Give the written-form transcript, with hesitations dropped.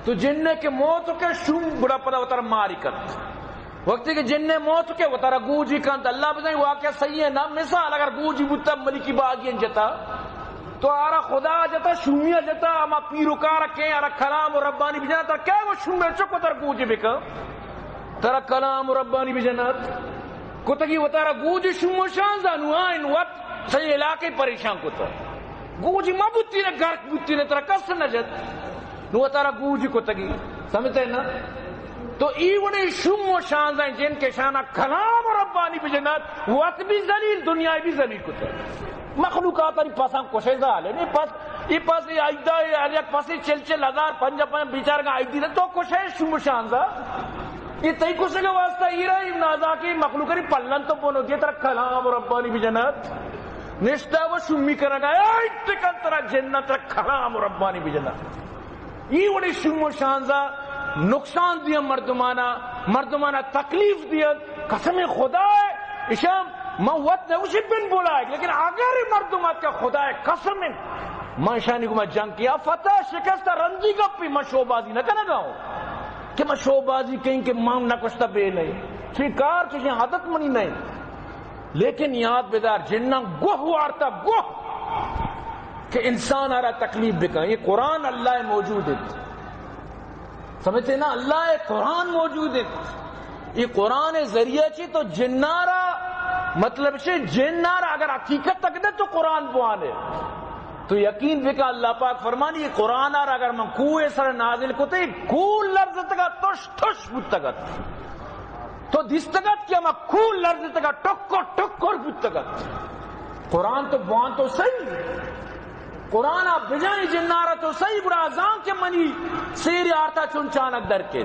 تو جن کے موت کے شوم بڑا پدا وتر ماری کت وقتی کہ جن موت کے وتر گوجی کانت اللہ بزنی واقعہ صحیح ہے نا. مثال اگر گوجی بوتا ملکی باغی جتا تو آرا خدا جتا شومیہ جتا اما پیروکار رکھیں آرا کلام و ربانی بجنا تر کیا وہ شومیہ چکو تر گوجی بکا تر کلام و ربانی بجنات کتگی وطارا گوجی شومیہ شان زانو آئین وقت صحیح علاقے پریشان کتا گوجی ما بوتی نے گرک بوتی نے تر کس نجد نو وطارا گوجی کتگی سمجھتے ہیں نا. تو ایوڑی شومیہ شان زائن جن کے شانہ کلام و ربانی بجنات وقت بھی ذلیل دنیا بھی ذلیل کتا مخلوقات انی پاساں کوشش دال ہے پاس یہ پاس ایدا ہے پاس چل ہزار پنجا بیچار کا آئی دی تو کوشش شم شانزا یہ تئی کوشش کا واسطہ یہ رہا نازا کی مخلوق انی پلن تو بونو دی طرح کلام ربانی بھی جنت نشتا وہ شمی کرنا ہے ٹکن طرح جنت کلام ربانی بھی جنت یہ وڑی شم شانزا نقصان دیا مردمانہ تکلیف دیا قسم خدا ہے اشام موت نے اسے بن بولا ہے لیکن اگر مردمات کا خدا ہے قسم میں شانی کو میں جنگ کیا فتح شکست رنجی کا پی میں شوبازی نہ کرنا گاؤں کہ میں شوبازی کہیں کہ مام نہ کشتا بے نہیں سویکار چیزیں عادت منی نہیں لیکن یاد بیدار جنہ گوہ وارتا گوہ کہ انسان آرہ تکلیف بکا. یہ قرآن اللہ موجود ہے سمجھتے نا اللہ قرآن موجود ہے یہ قرآن ذریعہ چی تو جنارا مطلب سے جنارا اگر حقیقت تک دے تو قرآن بوانے تو یقین بھی کہ اللہ پاک فرمانی یہ قرآن آر اگر من کوئے سر نازل کو تے کول لفظ تکا تش تش بودتگت تو دستگت کیا من کول لفظ تکا ٹکر ٹکر بودتگت. قرآن تو بوان تو صحیح قرآن آپ بجائیں جنارا تو صحیح برا ازان کے منی سیر آرتا چون چانک در کے